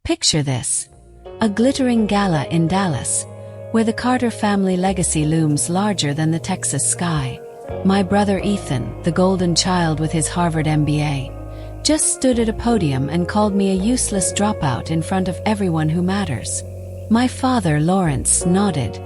Picture this: a glittering gala in Dallas, where the Carter family legacy looms larger than the Texas sky. My brother Ethan, the golden child with his Harvard MBA, just stood at a podium and called me a useless dropout in front of everyone who matters. My father, Lawrence, nodded,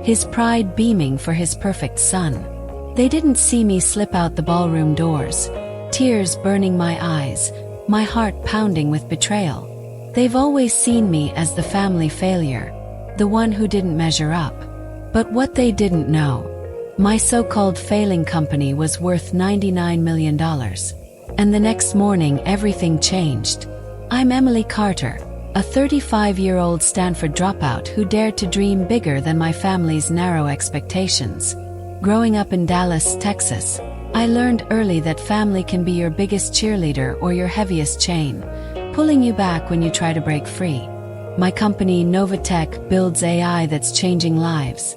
his pride beaming for his perfect son. They didn't see me slip out the ballroom doors, tears burning my eyes, my heart pounding with betrayal. They've always seen me as the family failure, the one who didn't measure up. But what they didn't know: my so-called failing company was worth $99 million. And the next morning everything changed. I'm Emily Carter, a 35-year-old Stanford dropout who dared to dream bigger than my family's narrow expectations. Growing up in Dallas, Texas, I learned early that family can be your biggest cheerleader or your heaviest chain, pulling you back when you try to break free. My company, Novatech, builds AI that's changing lives.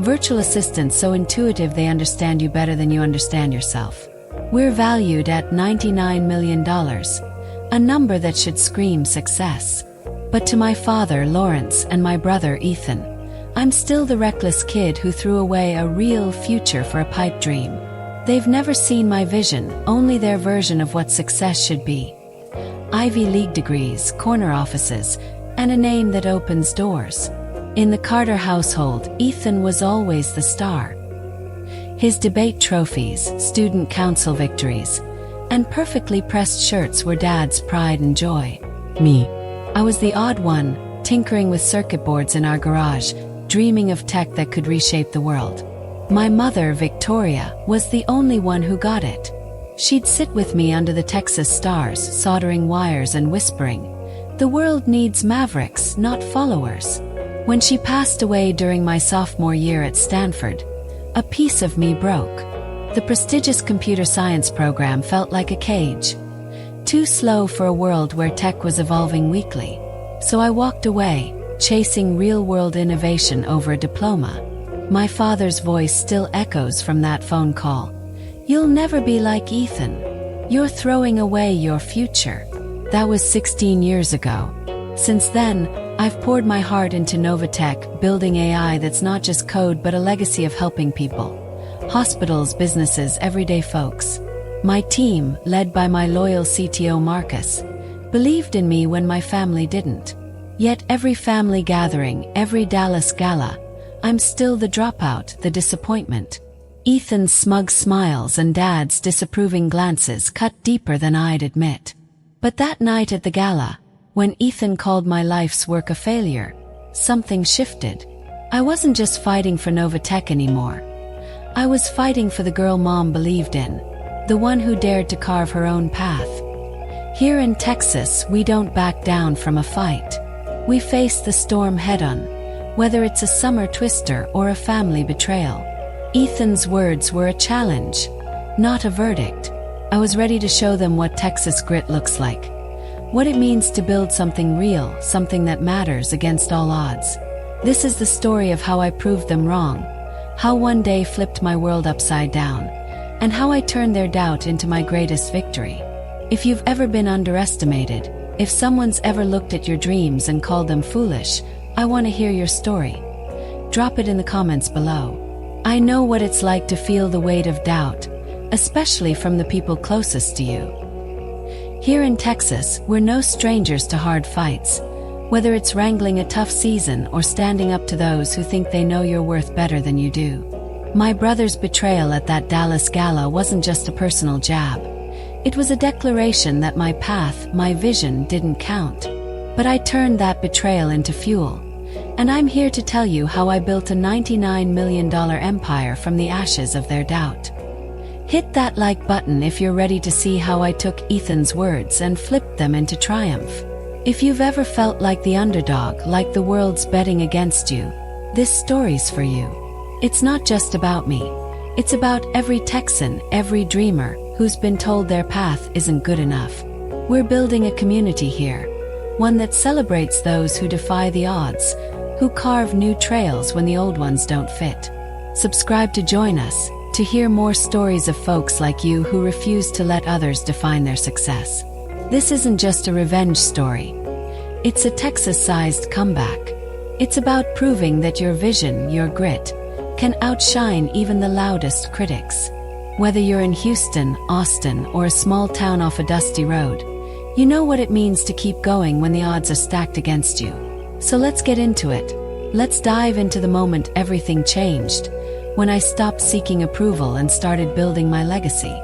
Virtual assistants so intuitive they understand you better than you understand yourself. We're valued at $99 million, a number that should scream success. But to my father, Lawrence, and my brother, Ethan, I'm still the reckless kid who threw away a real future for a pipe dream. They've never seen my vision, only their version of what success should be. Ivy League degrees, corner offices, and a name that opens doors. In the Carter household, Ethan was always the star. His debate trophies, student council victories, and perfectly pressed shirts were Dad's pride and joy. Me, I was the odd one, tinkering with circuit boards in our garage, dreaming of tech that could reshape the world. My mother, Victoria, was the only one who got it. She'd sit with me under the Texas stars, soldering wires and whispering, "The world needs mavericks, not followers." When she passed away during my sophomore year at Stanford, a piece of me broke. The prestigious computer science program felt like a cage, too slow for a world where tech was evolving weekly. So I walked away, chasing real-world innovation over a diploma. My father's voice still echoes from that phone call. "You'll never be like Ethan. You're throwing away your future." That was 16 years ago. Since then, I've poured my heart into Novatech, building AI that's not just code but a legacy of helping people. Hospitals, businesses, everyday folks. My team, led by my loyal CTO Marcus, believed in me when my family didn't. Yet every family gathering, every Dallas gala, I'm still the dropout, the disappointment. Ethan's smug smiles and Dad's disapproving glances cut deeper than I'd admit. But that night at the gala, when Ethan called my life's work a failure, something shifted. I wasn't just fighting for Novatech anymore. I was fighting for the girl Mom believed in, the one who dared to carve her own path. Here in Texas, we don't back down from a fight. We face the storm head-on, whether it's a summer twister or a family betrayal. Ethan's words were a challenge, not a verdict. I was ready to show them what Texas grit looks like, what it means to build something real, something that matters against all odds. This is the story of how I proved them wrong, how one day flipped my world upside down, and how I turned their doubt into my greatest victory. If you've ever been underestimated, if someone's ever looked at your dreams and called them foolish, I want to hear your story. Drop it in the comments below. I know what it's like to feel the weight of doubt, especially from the people closest to you. Here in Texas, we're no strangers to hard fights, whether it's wrangling a tough season or standing up to those who think they know your worth better than you do. My brother's betrayal at that Dallas gala wasn't just a personal jab. It was a declaration that my path, my vision, didn't count. But I turned that betrayal into fuel. And I'm here to tell you how I built a $99 million empire from the ashes of their doubt. Hit that like button if you're ready to see how I took Ethan's words and flipped them into triumph. If you've ever felt like the underdog, like the world's betting against you, this story's for you. It's not just about me. It's about every Texan, every dreamer, who's been told their path isn't good enough. We're building a community here, one that celebrates those who defy the odds, who carve new trails when the old ones don't fit. Subscribe to join us, to hear more stories of folks like you who refuse to let others define their success. This isn't just a revenge story. It's a Texas-sized comeback. It's about proving that your vision, your grit, can outshine even the loudest critics. Whether you're in Houston, Austin, or a small town off a dusty road, you know what it means to keep going when the odds are stacked against you. So let's get into it. Let's dive into the moment everything changed, when I stopped seeking approval and started building my legacy.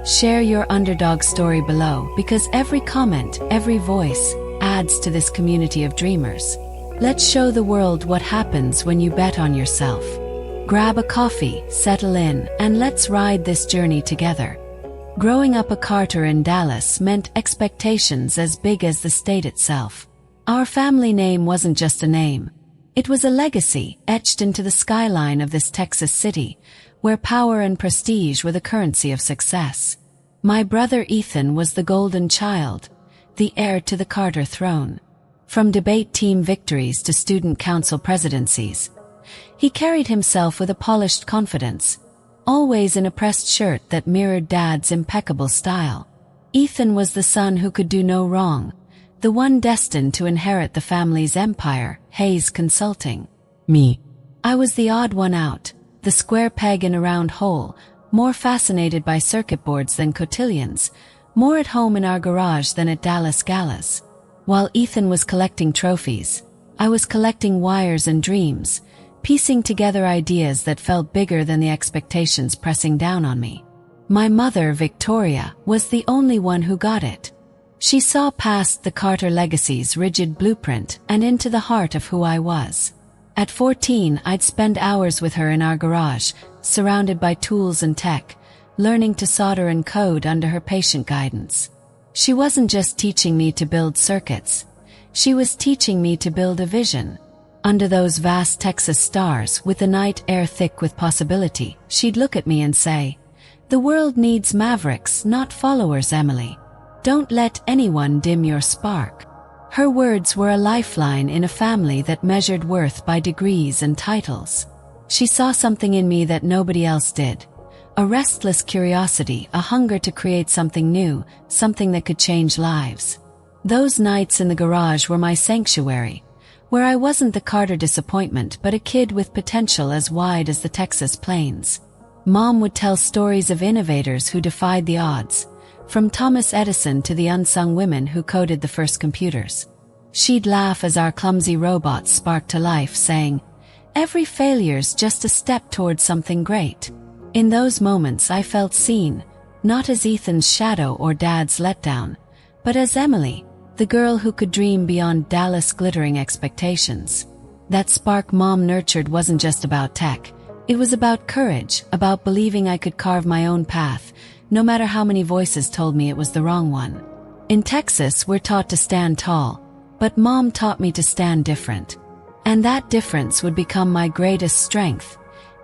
Share your underdog story below, because every comment, every voice, adds to this community of dreamers. Let's show the world what happens when you bet on yourself. Grab a coffee, settle in, and let's ride this journey together. Growing up a Carter in Dallas meant expectations as big as the state itself. Our family name wasn't just a name. It was a legacy etched into the skyline of this Texas city, where power and prestige were the currency of success. My brother Ethan was the golden child, the heir to the Carter throne. From debate team victories to student council presidencies, he carried himself with a polished confidence, always in a pressed shirt that mirrored Dad's impeccable style. Ethan was the son who could do no wrong, the one destined to inherit the family's empire, Hayes Consulting. Me. I was the odd one out, the square peg in a round hole, more fascinated by circuit boards than cotillions, more at home in our garage than at Dallas galas. While Ethan was collecting trophies, I was collecting wires and dreams, piecing together ideas that felt bigger than the expectations pressing down on me. My mother, Victoria, was the only one who got it. She saw past the Carter legacy's rigid blueprint and into the heart of who I was. At 14, I'd spend hours with her in our garage, surrounded by tools and tech, learning to solder and code under her patient guidance. She wasn't just teaching me to build circuits. She was teaching me to build a vision. Under those vast Texas stars, with the night air thick with possibility, she'd look at me and say, "The world needs mavericks, not followers, Emily. Don't let anyone dim your spark." Her words were a lifeline in a family that measured worth by degrees and titles. She saw something in me that nobody else did. A restless curiosity, a hunger to create something new, something that could change lives. Those nights in the garage were my sanctuary, where I wasn't the Carter disappointment but a kid with potential as wide as the Texas plains. Mom would tell stories of innovators who defied the odds, from Thomas Edison to the unsung women who coded the first computers. She'd laugh as our clumsy robots sparked to life, saying, "Every failure's just a step towards something great." In those moments I felt seen, not as Ethan's shadow or Dad's letdown, but as Emily, the girl who could dream beyond Dallas' glittering expectations. That spark Mom nurtured wasn't just about tech. It was about courage, about believing I could carve my own path, no matter how many voices told me it was the wrong one. In Texas, we're taught to stand tall, but Mom taught me to stand different. And that difference would become my greatest strength,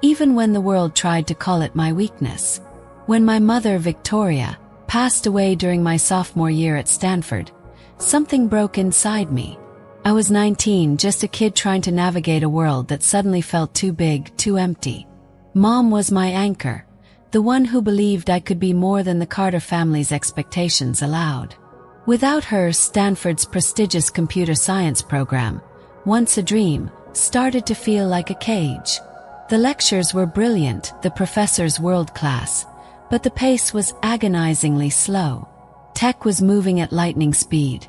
even when the world tried to call it my weakness. When my mother, Victoria, passed away during my sophomore year at Stanford, something broke inside me. I was 19, just a kid trying to navigate a world that suddenly felt too big, too empty. Mom was my anchor, the one who believed I could be more than the Carter family's expectations allowed. Without her, Stanford's prestigious computer science program, once a dream, started to feel like a cage. The lectures were brilliant, the professors world-class, but the pace was agonizingly slow. Tech was moving at lightning speed.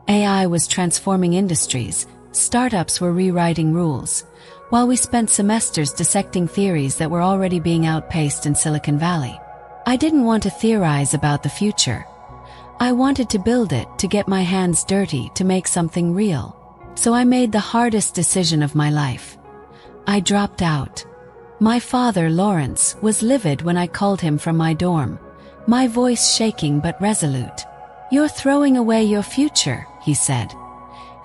AI was transforming industries, startups were rewriting rules, while we spent semesters dissecting theories that were already being outpaced in Silicon Valley. I didn't want to theorize about the future. I wanted to build it, to get my hands dirty, to make something real. So I made the hardest decision of my life. I dropped out. My father, Lawrence, was livid when I called him from my dorm, my voice shaking but resolute. "You're throwing away your future," he said,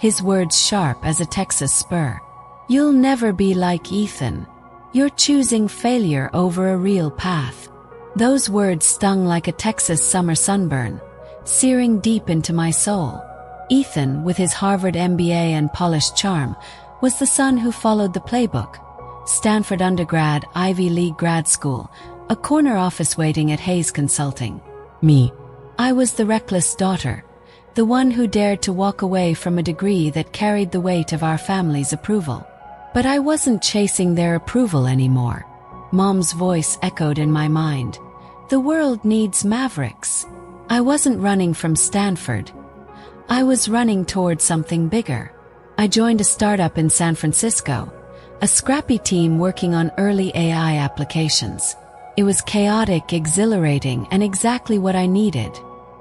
his words sharp as a Texas spur. "You'll never be like Ethan. You're choosing failure over a real path." Those words stung like a Texas summer sunburn, searing deep into my soul. Ethan, with his Harvard MBA and polished charm, was the son who followed the playbook. Stanford undergrad, Ivy League grad school, a corner office waiting at Hayes Consulting. Me. I was the reckless daughter, the one who dared to walk away from a degree that carried the weight of our family's approval. But I wasn't chasing their approval anymore. Mom's voice echoed in my mind. The world needs mavericks. I wasn't running from Stanford. I was running toward something bigger. I joined a startup in San Francisco, a scrappy team working on early AI applications. It was chaotic, exhilarating, and exactly what I needed.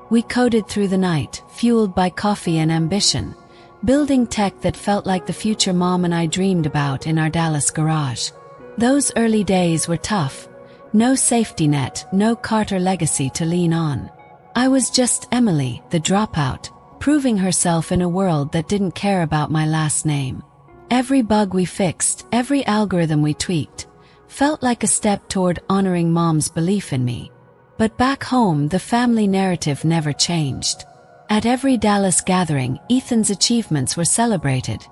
We coded through the night, fueled by coffee and ambition, building tech that felt like the future Mom and I dreamed about in our Dallas garage. Those early days were tough. No safety net, no Carter legacy to lean on. I was just Emily, the dropout, proving herself in a world that didn't care about my last name. Every bug we fixed, every algorithm we tweaked, felt like a step toward honoring Mom's belief in me. But back home, the family narrative never changed. At every Dallas gathering, Ethan's achievements were celebrated.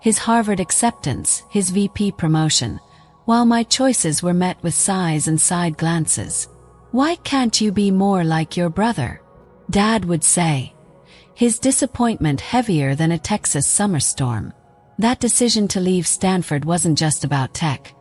His Harvard acceptance, his VP promotion, while my choices were met with sighs and side glances. Why can't you be more like your brother? Dad would say. His disappointment heavier than a Texas summer storm. That decision to leave Stanford wasn't just about tech.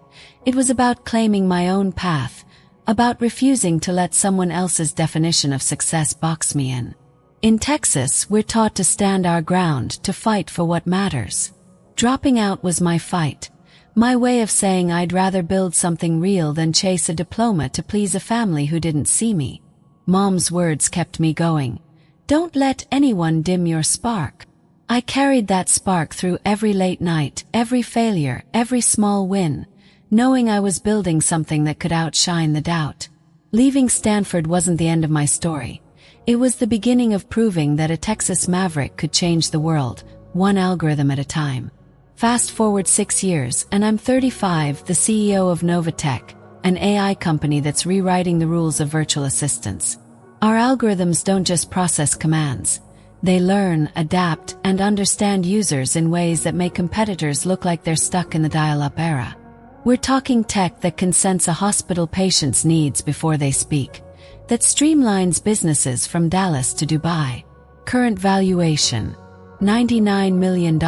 It was about claiming my own path, about refusing to let someone else's definition of success box me in. In Texas, we're taught to stand our ground, to fight for what matters. Dropping out was my fight. My way of saying I'd rather build something real than chase a diploma to please a family who didn't see me. Mom's words kept me going. Don't let anyone dim your spark. I carried that spark through every late night, every failure, every small win, knowing I was building something that could outshine the doubt. Leaving Stanford wasn't the end of my story. It was the beginning of proving that a Texas maverick could change the world, one algorithm at a time. Fast forward 6 years, and I'm 35, the CEO of Novatech, an AI company that's rewriting the rules of virtual assistants. Our algorithms don't just process commands. They learn, adapt, and understand users in ways that make competitors look like they're stuck in the dial-up era. We're talking tech that can sense a hospital patient's needs before they speak, that streamlines businesses from Dallas to Dubai. Current valuation, $99 million.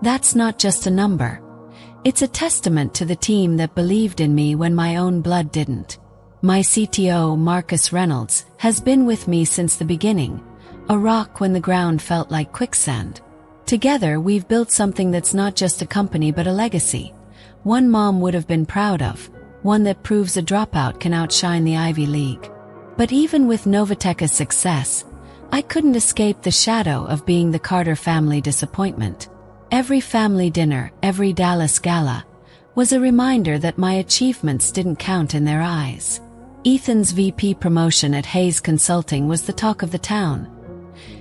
That's not just a number. It's a testament to the team that believed in me when my own blood didn't. My CTO, Marcus Reynolds, has been with me since the beginning, a rock when the ground felt like quicksand. Together, we've built something that's not just a company but a legacy. One Mom would have been proud of, one that proves a dropout can outshine the Ivy League. But even with Novatech's success, I couldn't escape the shadow of being the Carter family disappointment. Every family dinner, every Dallas gala, was a reminder that my achievements didn't count in their eyes. Ethan's VP promotion at Hayes Consulting was the talk of the town.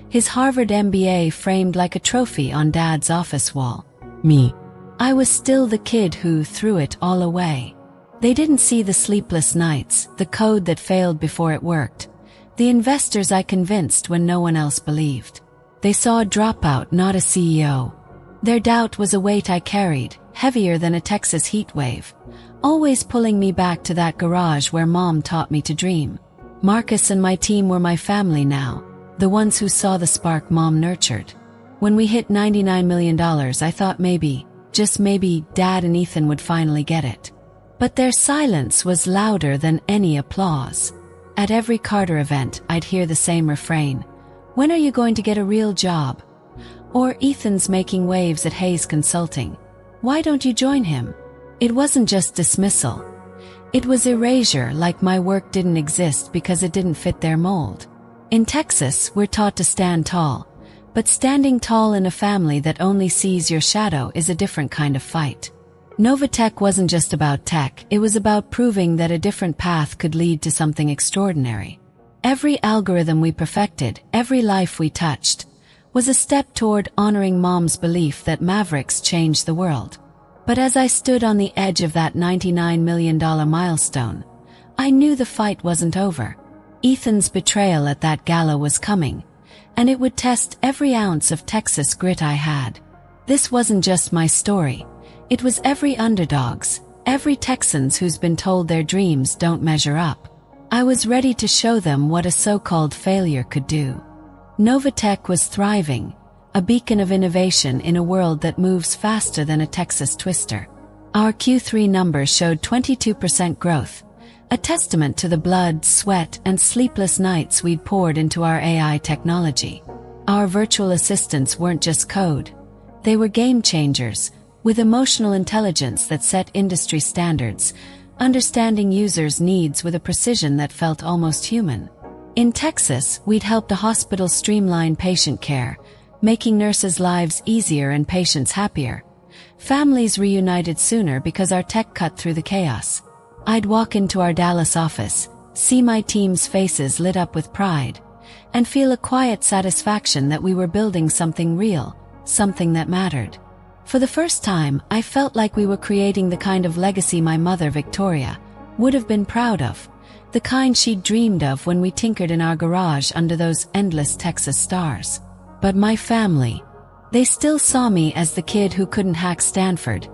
His Harvard MBA framed like a trophy on Dad's office wall. Me. I was still the kid who threw it all away. They didn't see the sleepless nights, the code that failed before it worked, the investors I convinced when no one else believed. They saw a dropout, not a CEO. Their doubt was a weight I carried, heavier than a Texas heat wave, always pulling me back to that garage where Mom taught me to dream. Marcus and my team were my family now, the ones who saw the spark Mom nurtured. When we hit $99 million, I thought maybe, just maybe, Dad and Ethan would finally get it. But their silence was louder than any applause. At every Carter event, I'd hear the same refrain. When are you going to get a real job? Or Ethan's making waves at Hayes Consulting. Why don't you join him? It wasn't just dismissal. It was erasure, like my work didn't exist because it didn't fit their mold. In Texas, we're taught to stand tall. But standing tall in a family that only sees your shadow is a different kind of fight. Novatech wasn't just about tech, it was about proving that a different path could lead to something extraordinary. Every algorithm we perfected, every life we touched, was a step toward honoring Mom's belief that mavericks change the world. But as I stood on the edge of that $99 million milestone, I knew the fight wasn't over. Ethan's betrayal at that gala was coming, and it would test every ounce of Texas grit I had. This wasn't just my story. It was every underdog's, every Texan's who's been told their dreams don't measure up. I was ready to show them what a so-called failure could do. Novatech was thriving, a beacon of innovation in a world that moves faster than a Texas twister. Our Q3 numbers showed 22% growth, a testament to the blood, sweat, and sleepless nights we'd poured into our AI technology. Our virtual assistants weren't just code. They were game changers, with emotional intelligence that set industry standards, understanding users' needs with a precision that felt almost human. In Texas, we'd helped a hospital streamline patient care, making nurses' lives easier and patients happier. Families reunited sooner because our tech cut through the chaos. I'd walk into our Dallas office, see my team's faces lit up with pride, and feel a quiet satisfaction that we were building something real, something that mattered. For the first time, I felt like we were creating the kind of legacy my mother, Victoria, would have been proud of, the kind she'd dreamed of when we tinkered in our garage under those endless Texas stars. But my family, they still saw me as the kid who couldn't hack Stanford,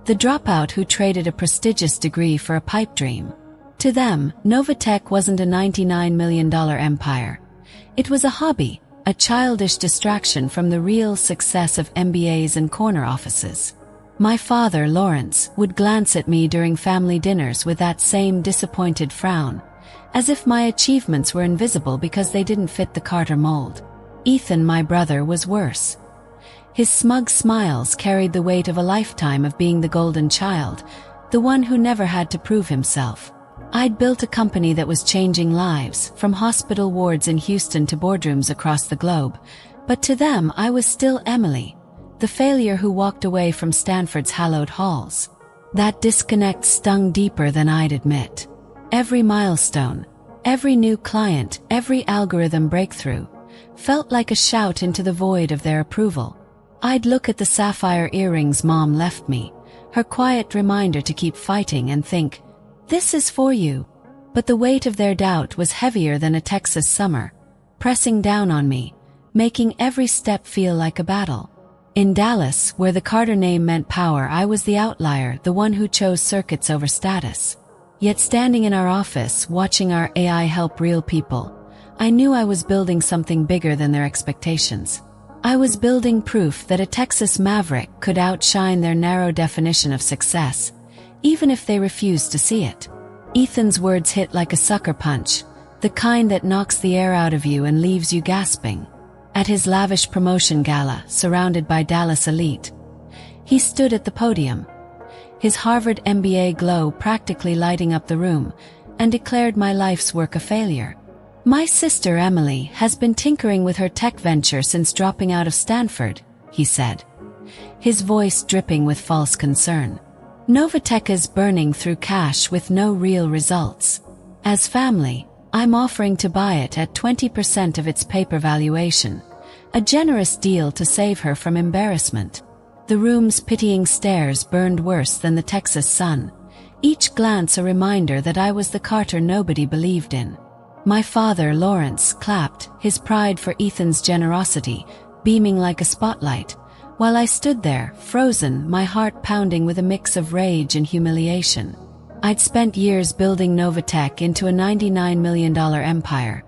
the dropout who traded a prestigious degree for a pipe dream. To them, Novatech wasn't a $99 million empire. It was a hobby, a childish distraction from the real success of MBAs and corner offices. My father, Lawrence, would glance at me during family dinners with that same disappointed frown, as if my achievements were invisible because they didn't fit the Carter mold. Ethan, my brother, was worse. His smug smiles carried the weight of a lifetime of being the golden child, the one who never had to prove himself. I'd built a company that was changing lives, from hospital wards in Houston to boardrooms across the globe, but to them I was still Emily, the failure who walked away from Stanford's hallowed halls. That disconnect stung deeper than I'd admit. Every milestone, every new client, every algorithm breakthrough, felt like a shout into the void of their approval. I'd look at the sapphire earrings Mom left me, her quiet reminder to keep fighting, and think, "This is for you." But the weight of their doubt was heavier than a Texas summer, pressing down on me, making every step feel like a battle. In Dallas, where the Carter name meant power, I was the outlier, the one who chose circuits over status. Yet standing in our office, watching our AI help real people, I knew I was building something bigger than their expectations. I was building proof that a Texas maverick could outshine their narrow definition of success, even if they refused to see it. Ethan's words hit like a sucker punch, the kind that knocks the air out of you and leaves you gasping. At his lavish promotion gala, surrounded by Dallas elite, he stood at the podium, his Harvard MBA glow practically lighting up the room, and declared my life's work a failure. "My sister Emily has been tinkering with her tech venture since dropping out of Stanford," he said, his voice dripping with false concern. "Novatech is burning through cash with no real results. As family, I'm offering to buy it at 20% of its paper valuation, a generous deal to save her from embarrassment." The room's pitying stares burned worse than the Texas sun, each glance a reminder that I was the Carter nobody believed in. My father, Lawrence, clapped, his pride for Ethan's generosity beaming like a spotlight, while I stood there, frozen, my heart pounding with a mix of rage and humiliation. I'd spent years building Novatech into a $99 million empire,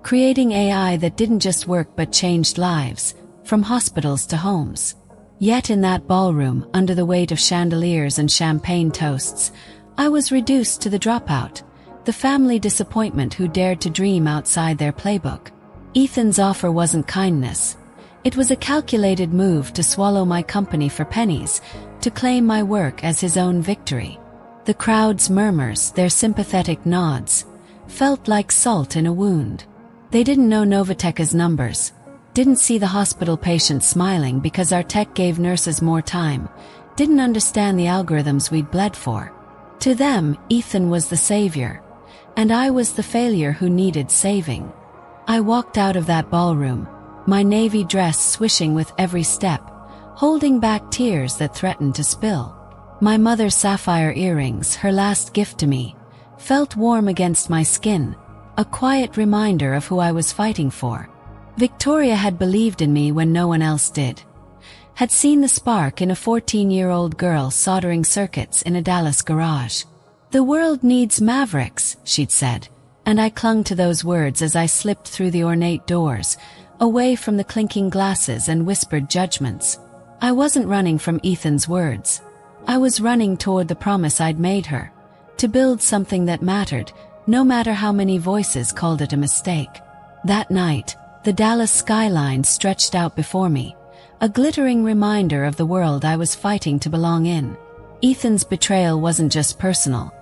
creating AI that didn't just work but changed lives, from hospitals to homes. Yet in that ballroom, under the weight of chandeliers and champagne toasts, I was reduced to the dropout, the family disappointment who dared to dream outside their playbook. Ethan's offer wasn't kindness. It was a calculated move to swallow my company for pennies, to claim my work as his own victory. The crowd's murmurs, their sympathetic nods, felt like salt in a wound. They didn't know Novatech's numbers, didn't see the hospital patients smiling because our tech gave nurses more time, didn't understand the algorithms we'd bled for. To them, Ethan was the savior, and I was the failure who needed saving. I walked out of that ballroom, my navy dress swishing with every step, holding back tears that threatened to spill. My mother's sapphire earrings, her last gift to me, felt warm against my skin, a quiet reminder of who I was fighting for. Victoria had believed in me when no one else did, had seen the spark in a 14-year-old girl soldering circuits in a Dallas garage. "The world needs mavericks," she'd said, and I clung to those words as I slipped through the ornate doors, away from the clinking glasses and whispered judgments. I wasn't running from Ethan's words. I was running toward the promise I'd made her, to build something that mattered, no matter how many voices called it a mistake. That night, the Dallas skyline stretched out before me, a glittering reminder of the world I was fighting to belong in. Ethan's betrayal wasn't just personal.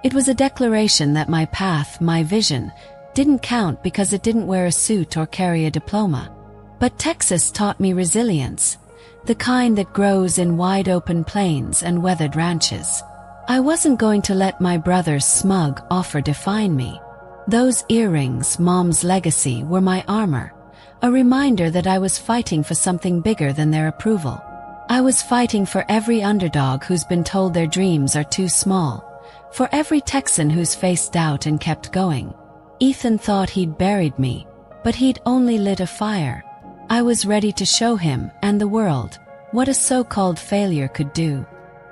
It was a declaration that my path, my vision, didn't count because it didn't wear a suit or carry a diploma. But Texas taught me resilience, the kind that grows in wide-open plains and weathered ranches. I wasn't going to let my brother's smug offer define me. Those earrings, Mom's legacy, were my armor, a reminder that I was fighting for something bigger than their approval. I was fighting for every underdog who's been told their dreams are too small, for every Texan who's faced doubt and kept going. Ethan thought he'd buried me, but he'd only lit a fire. I was ready to show him and the world what a so-called failure could do.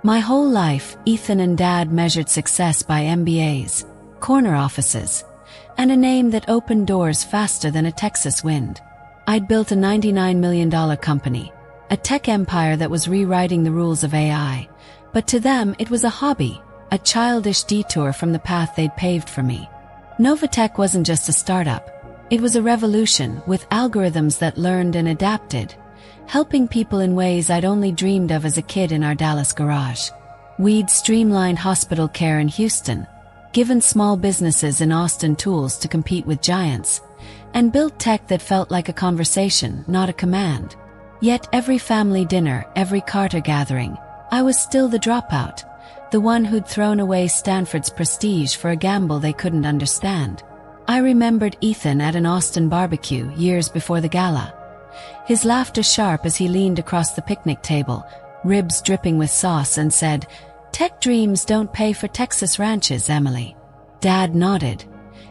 My whole life, Ethan and Dad measured success by MBAs, corner offices, and a name that opened doors faster than a Texas wind. I'd built a $99 million company, a tech empire that was rewriting the rules of AI, but to them it was a hobby, a childish detour from the path they'd paved for me. Novatech wasn't just a startup. It was a revolution with algorithms that learned and adapted, helping people in ways I'd only dreamed of as a kid in our Dallas garage. We'd streamlined hospital care in Houston, given small businesses in Austin tools to compete with giants, and built tech that felt like a conversation, not a command. Yet every family dinner, every Carter gathering, I was still the dropout, the one who'd thrown away Stanford's prestige for a gamble they couldn't understand. I remembered Ethan at an Austin barbecue years before the gala. His laughter sharp as he leaned across the picnic table, ribs dripping with sauce, and said, "Tech dreams don't pay for Texas ranches, Emily." Dad nodded,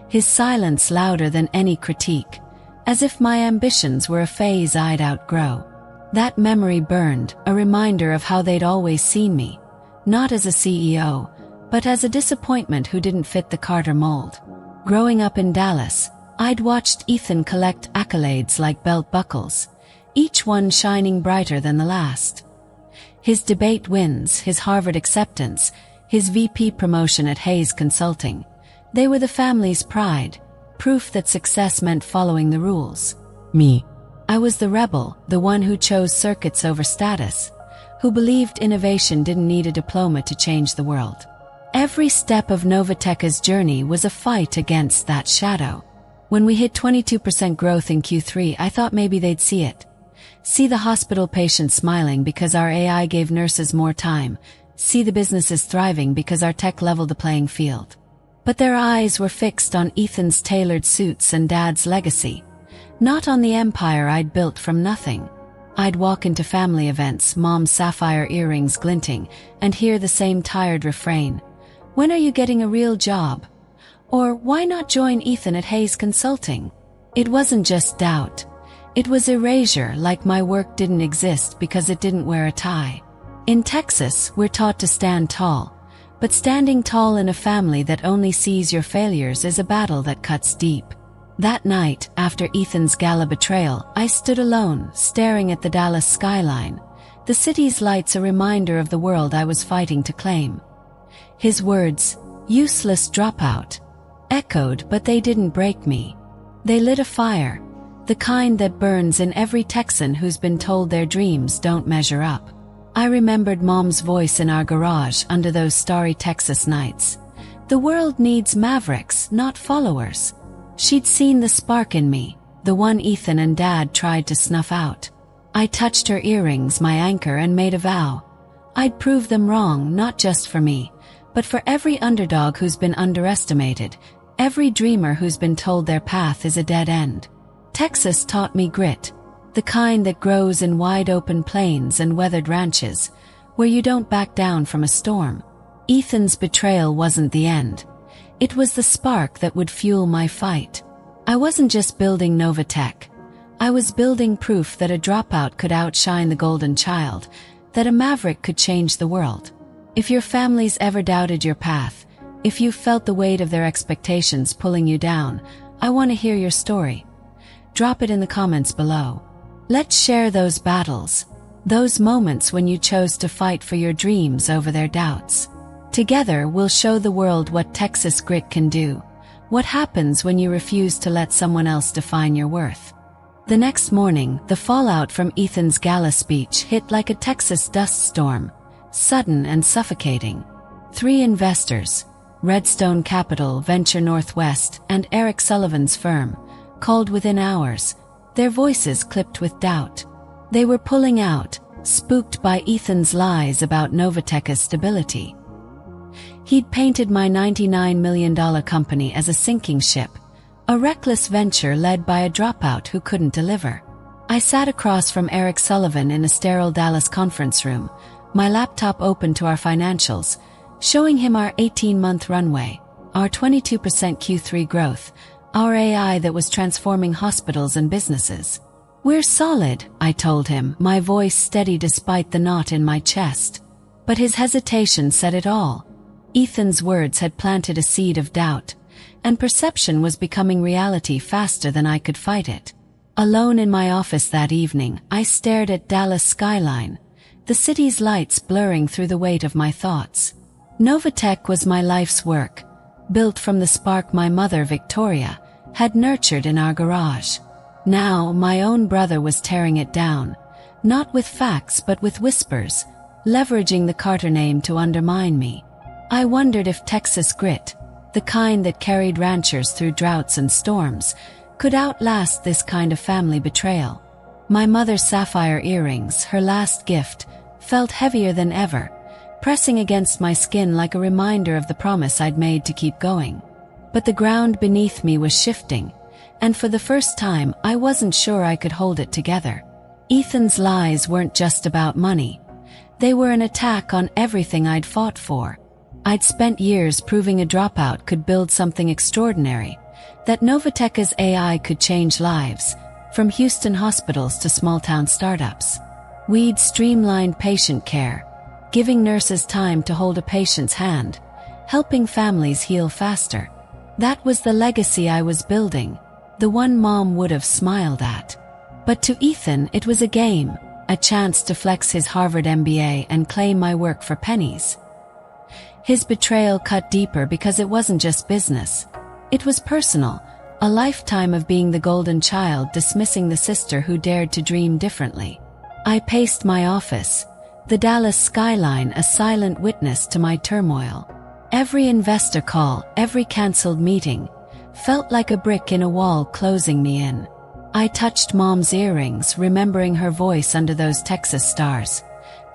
his silence louder than any critique, as if my ambitions were a phase I'd outgrow. That memory burned, a reminder of how they'd always seen me, not as a CEO, but as a disappointment who didn't fit the Carter mold. Growing up in Dallas, I'd watched Ethan collect accolades like belt buckles, each one shining brighter than the last. His debate wins, his Harvard acceptance, his VP promotion at Hayes Consulting, they were the family's pride, proof that success meant following the rules. Me. I was the rebel, the one who chose circuits over status, who believed innovation didn't need a diploma to change the world. Every step of Novatech's journey was a fight against that shadow. When we hit 22% growth in Q3, I thought maybe they'd see it. See the hospital patients smiling because our AI gave nurses more time. See the businesses thriving because our tech leveled the playing field. But their eyes were fixed on Ethan's tailored suits and Dad's legacy, not on the empire I'd built from nothing. I'd walk into family events, Mom's sapphire earrings glinting, and hear the same tired refrain. "When are you getting a real job?" Or, "Why not join Ethan at Hayes Consulting?" It wasn't just doubt. It was erasure, like my work didn't exist because it didn't wear a tie. In Texas, we're taught to stand tall, but standing tall in a family that only sees your failures is a battle that cuts deep. That night, after Ethan's gala betrayal, I stood alone, staring at the Dallas skyline, the city's lights a reminder of the world I was fighting to claim. His words, "useless dropout," echoed, but they didn't break me. They lit a fire, the kind that burns in every Texan who's been told their dreams don't measure up. I remembered Mom's voice in our garage under those starry Texas nights. "The world needs mavericks, not followers." She'd seen the spark in me, the one Ethan and Dad tried to snuff out. I touched her earrings, my anchor, and made a vow. I'd prove them wrong, not just for me, but for every underdog who's been underestimated, every dreamer who's been told their path is a dead end. Texas taught me grit, the kind that grows in wide-open plains and weathered ranches, where you don't back down from a storm. Ethan's betrayal wasn't the end. It was the spark that would fuel my fight. I wasn't just building Novatech. I was building proof that a dropout could outshine the golden child, that a maverick could change the world. If your family's ever doubted your path, if you've felt the weight of their expectations pulling you down, I want to hear your story. Drop it in the comments below. Let's share those battles, those moments when you chose to fight for your dreams over their doubts. Together, we'll show the world what Texas grit can do, what happens when you refuse to let someone else define your worth. The next morning, the fallout from Ethan's gala speech hit like a Texas dust storm, sudden and suffocating. 3 investors, Redstone Capital, Venture Northwest, and Eric Sullivan's firm, called within hours, their voices clipped with doubt. They were pulling out, spooked by Ethan's lies about Novatech's stability. He'd painted my $99 million company as a sinking ship, a reckless venture led by a dropout who couldn't deliver. I sat across from Eric Sullivan in a sterile Dallas conference room, my laptop open to our financials, showing him our 18-month runway, our 22% Q3 growth, our AI that was transforming hospitals and businesses. "We're solid," I told him, my voice steady despite the knot in my chest. But his hesitation said it all. Ethan's words had planted a seed of doubt, and perception was becoming reality faster than I could fight it. Alone in my office that evening, I stared at Dallas skyline, the city's lights blurring through the weight of my thoughts. Novatech was my life's work, built from the spark my mother, Victoria, had nurtured in our garage. Now, my own brother was tearing it down, not with facts but with whispers, leveraging the Carter name to undermine me. I wondered if Texas grit, the kind that carried ranchers through droughts and storms, could outlast this kind of family betrayal. My mother's sapphire earrings, her last gift, felt heavier than ever, pressing against my skin like a reminder of the promise I'd made to keep going. But the ground beneath me was shifting, and for the first time I wasn't sure I could hold it together. Ethan's lies weren't just about money. They were an attack on everything I'd fought for. I'd spent years proving a dropout could build something extraordinary, that Novatech's AI could change lives, from Houston hospitals to small-town startups. We'd streamlined patient care, giving nurses time to hold a patient's hand, helping families heal faster. That was the legacy I was building, the one Mom would have smiled at. But to Ethan, it was a game, a chance to flex his Harvard MBA and claim my work for pennies. His betrayal cut deeper because it wasn't just business. It was personal, a lifetime of being the golden child dismissing the sister who dared to dream differently. I paced my office, the Dallas skyline a silent witness to my turmoil. Every investor call, every cancelled meeting, felt like a brick in a wall closing me in. I touched Mom's earrings, remembering her voice under those Texas stars.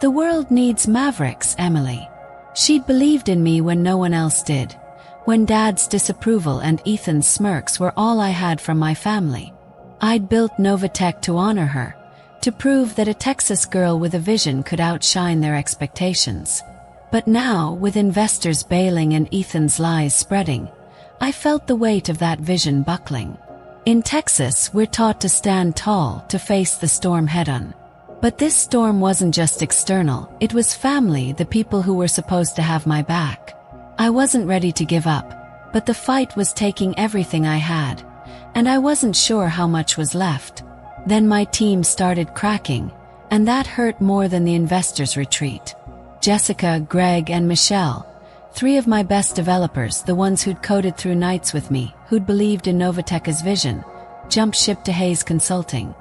"The world needs mavericks, Emily." She'd believed in me when no one else did, when Dad's disapproval and Ethan's smirks were all I had from my family. I'd built Novatech to honor her, to prove that a Texas girl with a vision could outshine their expectations. But now, with investors bailing and Ethan's lies spreading, I felt the weight of that vision buckling. In Texas, we're taught to stand tall, to face the storm head-on. But this storm wasn't just external, it was family, the people who were supposed to have my back. I wasn't ready to give up, but the fight was taking everything I had, and I wasn't sure how much was left. Then my team started cracking, and that hurt more than the investors' retreat. Jessica, Greg, and Michelle, 3 of my best developers, the ones who'd coded through nights with me, who'd believed in Novatech's vision, jumped ship to Hayes Consulting.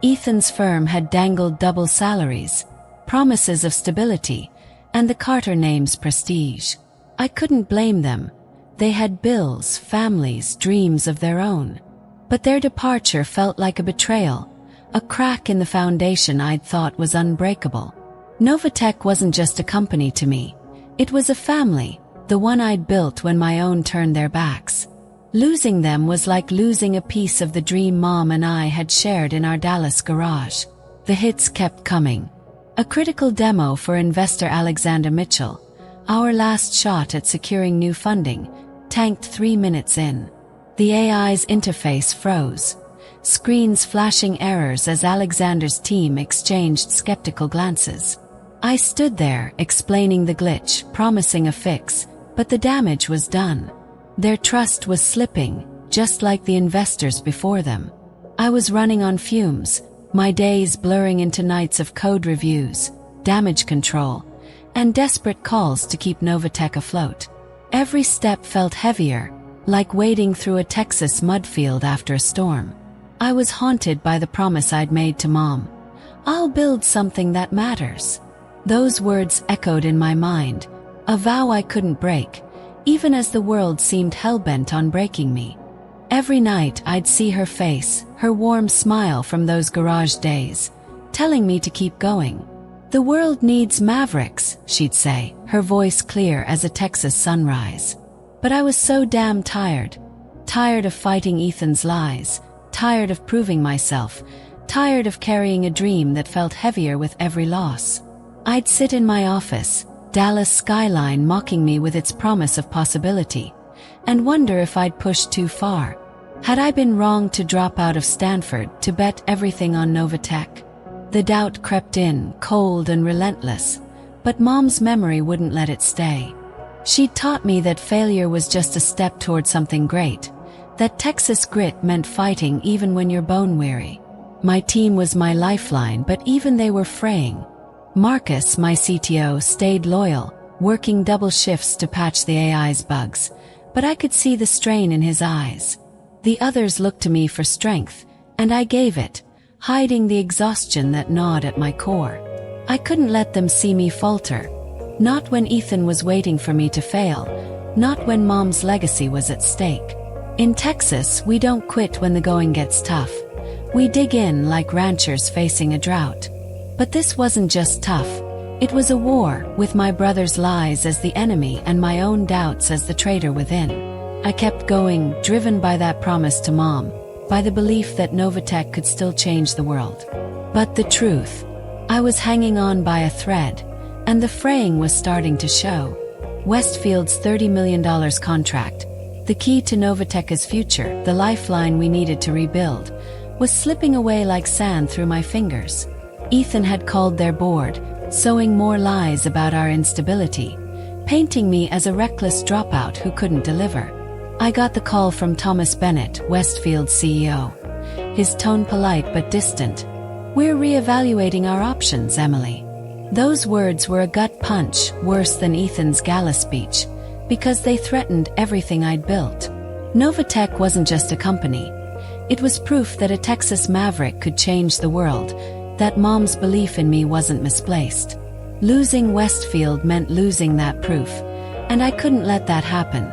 Ethan's firm had dangled double salaries, promises of stability, and the Carter name's prestige. I couldn't blame them. They had bills, families, dreams of their own. But their departure felt like a betrayal, a crack in the foundation I'd thought was unbreakable. Novatech wasn't just a company to me. It was a family, the one I'd built when my own turned their backs. Losing them was like losing a piece of the dream Mom and I had shared in our Dallas garage. The hits kept coming. A critical demo for investor Alexander Mitchell, our last shot at securing new funding, tanked 3 minutes in. The AI's interface froze, screens flashing errors as Alexander's team exchanged skeptical glances. I stood there, explaining the glitch, promising a fix, but the damage was done. Their trust was slipping, just like the investors before them. I was running on fumes, my days blurring into nights of code reviews, damage control, and desperate calls to keep Novatech afloat. Every step felt heavier, like wading through a Texas mudfield after a storm. I was haunted by the promise I'd made to Mom. I'll build something that matters. Those words echoed in my mind, a vow I couldn't break, even as the world seemed hell-bent on breaking me. Every night I'd see her face, her warm smile from those garage days, telling me to keep going. "The world needs mavericks," she'd say, her voice clear as a Texas sunrise. But I was so damn tired. Tired of fighting Ethan's lies, tired of proving myself, tired of carrying a dream that felt heavier with every loss. I'd sit in my office, Dallas skyline mocking me with its promise of possibility, and wonder if I'd pushed too far. Had I been wrong to drop out of Stanford to bet everything on Novatech? The doubt crept in, cold and relentless, but Mom's memory wouldn't let it stay. She'd taught me that failure was just a step toward something great, that Texas grit meant fighting even when you're bone-weary. My team was my lifeline, but even they were fraying. Marcus, my CTO, stayed loyal, working double shifts to patch the AI's bugs, but I could see the strain in his eyes. The others looked to me for strength, and I gave it, hiding the exhaustion that gnawed at my core. I couldn't let them see me falter. Not when Ethan was waiting for me to fail, not when Mom's legacy was at stake. In Texas, we don't quit when the going gets tough. We dig in like ranchers facing a drought. But this wasn't just tough. It was a war, with my brother's lies as the enemy and my own doubts as the traitor within. I kept going, driven by that promise to Mom, by the belief that Novatech could still change the world. But the truth, I was hanging on by a thread, and the fraying was starting to show. Westfield's $30 million contract, the key to Novatech's future, the lifeline we needed to rebuild, was slipping away like sand through my fingers. Ethan had called their board, sowing more lies about our instability, painting me as a reckless dropout who couldn't deliver. I got the call from Thomas Bennett, Westfield's CEO. His tone polite but distant. "We're reevaluating our options, Emily." Those words were a gut punch, worse than Ethan's gala speech, because they threatened everything I'd built. Novatech wasn't just a company. It was proof that a Texas maverick could change the world, that Mom's belief in me wasn't misplaced. Losing Westfield meant losing that proof, and I couldn't let that happen.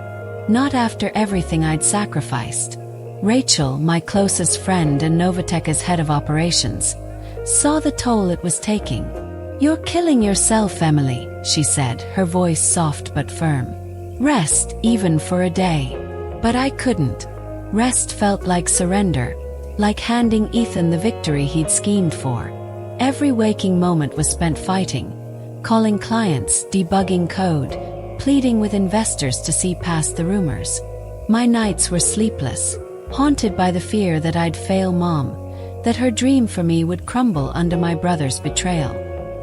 Not after everything I'd sacrificed. Rachel, my closest friend and Novatech's head of operations, saw the toll it was taking. "You're killing yourself, Emily," she said, her voice soft but firm. "Rest, even for a day." But I couldn't. Rest felt like surrender, like handing Ethan the victory he'd schemed for. Every waking moment was spent fighting, calling clients, debugging code, pleading with investors to see past the rumors. My nights were sleepless, haunted by the fear that I'd fail Mom, that her dream for me would crumble under my brother's betrayal.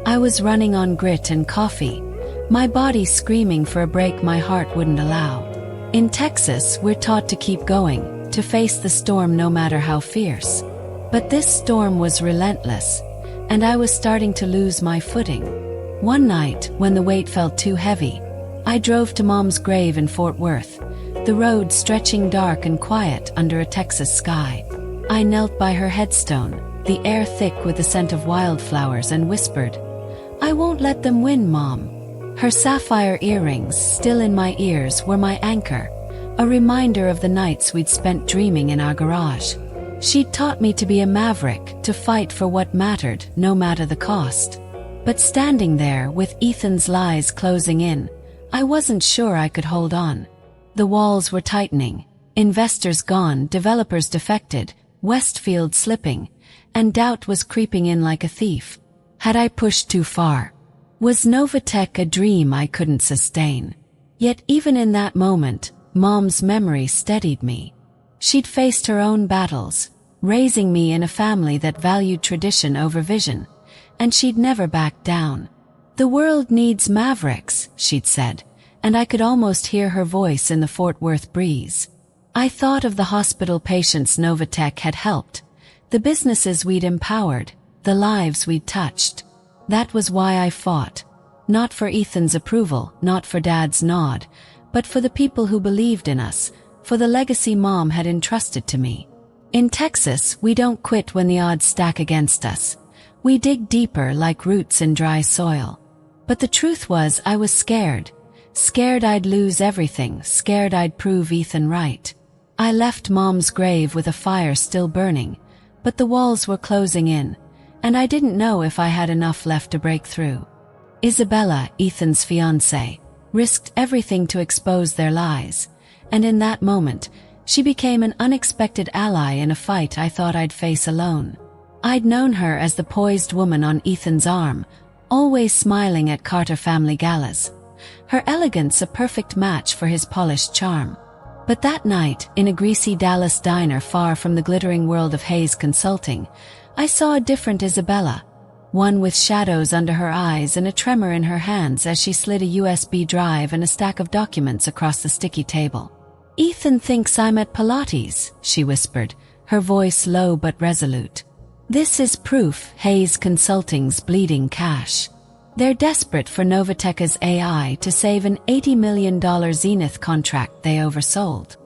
I was running on grit and coffee, my body screaming for a break my heart wouldn't allow. In Texas, we're taught to keep going, to face the storm no matter how fierce. But this storm was relentless, and I was starting to lose my footing. One night, when the weight felt too heavy, I drove to Mom's grave in Fort Worth, the road stretching dark and quiet under a Texas sky. I knelt by her headstone, the air thick with the scent of wildflowers, and whispered, "I won't let them win, Mom." Her sapphire earrings, still in my ears, were my anchor, a reminder of the nights we'd spent dreaming in our garage. She'd taught me to be a maverick, to fight for what mattered, no matter the cost. But standing there, with Ethan's lies closing in, I wasn't sure I could hold on. The walls were tightening, investors gone, developers defected, Westfield slipping, and doubt was creeping in like a thief. Had I pushed too far? Was Novatech a dream I couldn't sustain? Yet even in that moment, Mom's memory steadied me. She'd faced her own battles, raising me in a family that valued tradition over vision, and she'd never backed down. "The world needs mavericks," she'd said, and I could almost hear her voice in the Fort Worth breeze. I thought of the hospital patients Novatech had helped, the businesses we'd empowered, the lives we'd touched. That was why I fought. Not for Ethan's approval, not for Dad's nod, but for the people who believed in us, for the legacy Mom had entrusted to me. In Texas, we don't quit when the odds stack against us. We dig deeper like roots in dry soil. But the truth was, I was scared. Scared I'd lose everything, scared I'd prove Ethan right. I left Mom's grave with a fire still burning, but the walls were closing in, and I didn't know if I had enough left to break through. Isabella, Ethan's fiancée, risked everything to expose their lies, and in that moment, she became an unexpected ally in a fight I thought I'd face alone. I'd known her as the poised woman on Ethan's arm, always smiling at Carter family galas. Her elegance a perfect match for his polished charm. But that night, in a greasy Dallas diner far from the glittering world of Hayes Consulting, I saw a different Isabella, one with shadows under her eyes and a tremor in her hands as she slid a USB drive and a stack of documents across the sticky table. "Ethan thinks I'm at Pilates," she whispered, her voice low but resolute. "This is proof Hayes Consulting's bleeding cash. They're desperate for Novatech's AI to save an $80 million Zenith contract they oversold."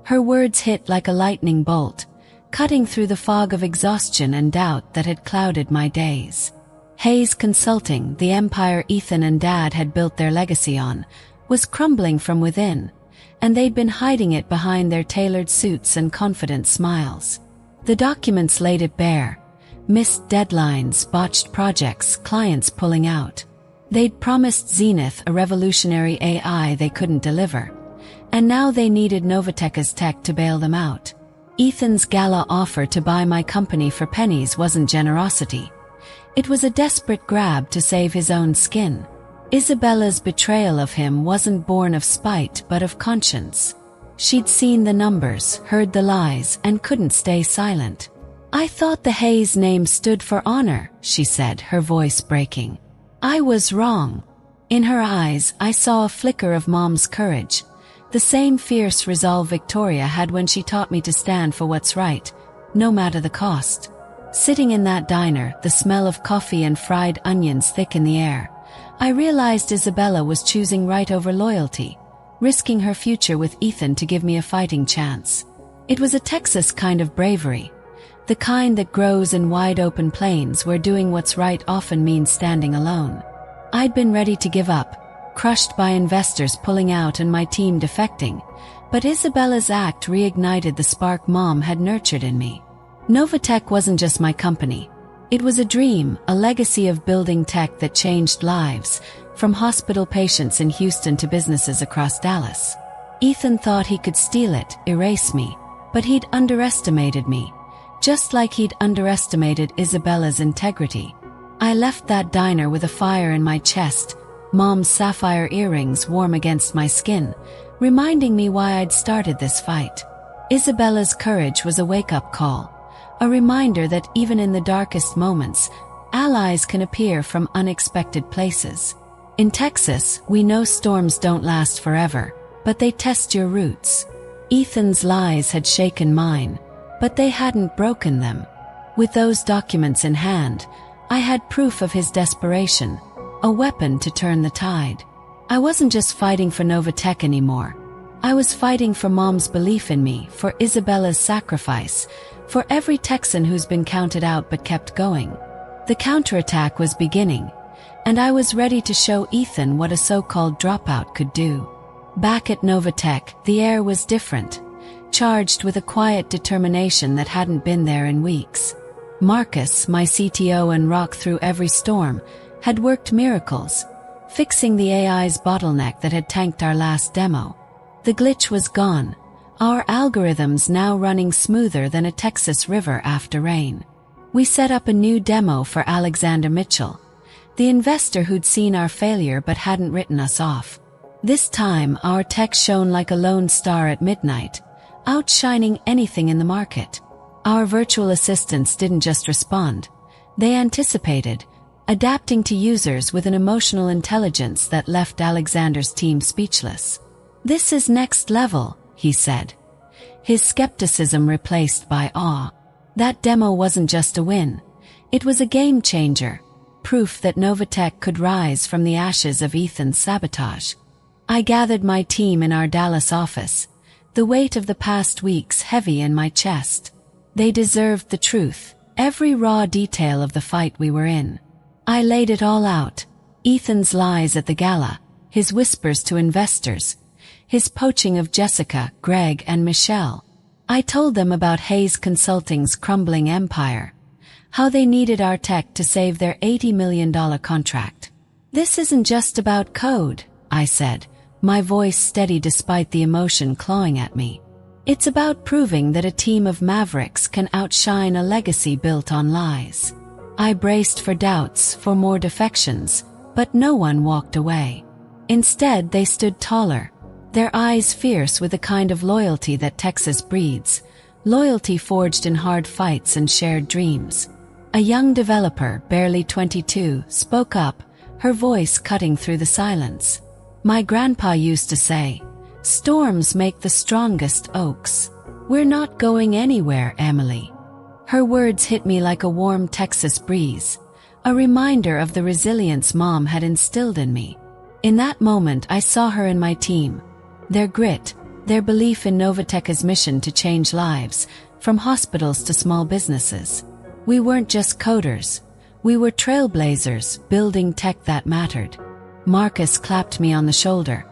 Her words hit like a lightning bolt, cutting through the fog of exhaustion and doubt that had clouded my days. Hayes Consulting, the empire Ethan and Dad had built their legacy on, was crumbling from within, and they'd been hiding it behind their tailored suits and confident smiles. The documents laid it bare. Missed deadlines, botched projects, clients pulling out. They'd promised Zenith a revolutionary AI they couldn't deliver, and now they needed Novatech's tech to bail them out. Ethan's gala offer to buy my company for pennies wasn't generosity. It was a desperate grab to save his own skin. Isabella's betrayal of him wasn't born of spite but of conscience. She'd seen the numbers, heard the lies, and couldn't stay silent. "I thought the Hayes name stood for honor," she said, her voice breaking. "I was wrong." In her eyes, I saw a flicker of Mom's courage, the same fierce resolve Victoria had when she taught me to stand for what's right, no matter the cost. Sitting in that diner, the smell of coffee and fried onions thick in the air, I realized Isabella was choosing right over loyalty, risking her future with Ethan to give me a fighting chance. It was a Texas kind of bravery, the kind that grows in wide-open plains where doing what's right often means standing alone. I'd been ready to give up, crushed by investors pulling out and my team defecting, but Isabella's act reignited the spark Mom had nurtured in me. Novatech wasn't just my company. It was a dream, a legacy of building tech that changed lives, from hospital patients in Houston to businesses across Dallas. Ethan thought he could steal it, erase me, but he'd underestimated me, just like he'd underestimated Isabella's integrity. I left that diner with a fire in my chest, Mom's sapphire earrings warm against my skin, reminding me why I'd started this fight. Isabella's courage was a wake-up call, a reminder that even in the darkest moments, allies can appear from unexpected places. In Texas, we know storms don't last forever, but they test your roots. Ethan's lies had shaken mine, but they hadn't broken them. With those documents in hand, I had proof of his desperation, a weapon to turn the tide. I wasn't just fighting for Novatech anymore. I was fighting for Mom's belief in me, for Isabella's sacrifice, for every Texan who's been counted out but kept going. The counterattack was beginning, and I was ready to show Ethan what a so-called dropout could do. Back at Novatech, the air was different, charged with a quiet determination that hadn't been there in weeks. Marcus, my CTO and rock through every storm, had worked miracles, fixing the AI's bottleneck that had tanked our last demo. The glitch was gone, our algorithms now running smoother than a Texas river after rain. We set up a new demo for Alexander Mitchell, the investor who'd seen our failure but hadn't written us off. This time, our tech shone like a lone star at midnight, outshining anything in the market. Our virtual assistants didn't just respond, they anticipated, adapting to users with an emotional intelligence that left Alexander's team speechless. "This is next level," he said, his skepticism replaced by awe. That demo wasn't just a win. It was a game changer, proof that Novatech could rise from the ashes of Ethan's sabotage. I gathered my team in our Dallas office, the weight of the past weeks heavy in my chest. They deserved the truth, every raw detail of the fight we were in. I laid it all out. Ethan's lies at the gala, his whispers to investors, his poaching of Jessica, Greg, and Michelle. I told them about Hayes Consulting's crumbling empire, how they needed our tech to save their $80 million contract. This isn't just about code, I said, my voice steady despite the emotion clawing at me. It's about proving that a team of mavericks can outshine a legacy built on lies. I braced for doubts, for more defections, but no one walked away. Instead, they stood taller, their eyes fierce with the kind of loyalty that Texas breeds, loyalty forged in hard fights and shared dreams. A young developer, barely 22, spoke up, her voice cutting through the silence. My grandpa used to say, "Storms make the strongest oaks." We're not going anywhere, Emily. Her words hit me like a warm Texas breeze, a reminder of the resilience Mom had instilled in me. In that moment, I saw her and my team. Their grit, their belief in Novatech's mission to change lives, from hospitals to small businesses. We weren't just coders. We were trailblazers, building tech that mattered. Marcus clapped me on the shoulder,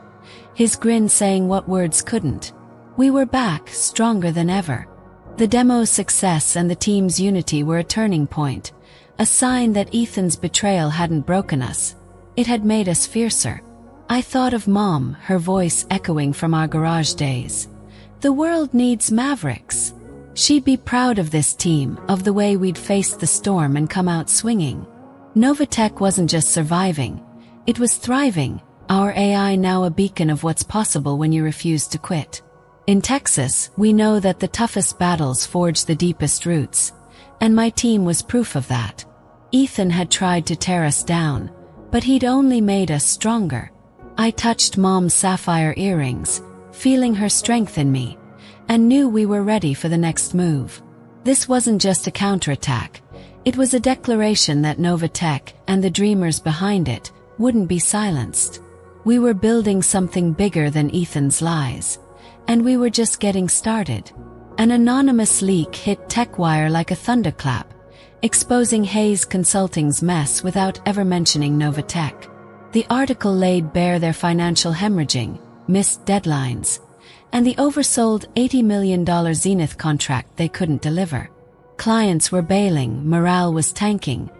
his grin saying what words couldn't. We were back, stronger than ever. The demo's success and the team's unity were a turning point, a sign that Ethan's betrayal hadn't broken us. It had made us fiercer. I thought of Mom, her voice echoing from our garage days. The world needs mavericks. She'd be proud of this team, of the way we'd faced the storm and come out swinging. Novatech wasn't just surviving, it was thriving, our AI now a beacon of what's possible when you refuse to quit. In Texas, we know that the toughest battles forge the deepest roots, and my team was proof of that. Ethan had tried to tear us down, but he'd only made us stronger. I touched Mom's sapphire earrings, feeling her strength in me, and knew we were ready for the next move. This wasn't just a counterattack, it was a declaration that Novatech and the dreamers behind it wouldn't be silenced. We were building something bigger than Ethan's lies, and we were just getting started. An anonymous leak hit TechWire like a thunderclap, exposing Hayes Consulting's mess without ever mentioning Novatech. The article laid bare their financial hemorrhaging, missed deadlines, and the oversold $80 million Zenith contract they couldn't deliver. Clients were bailing, morale was tanking,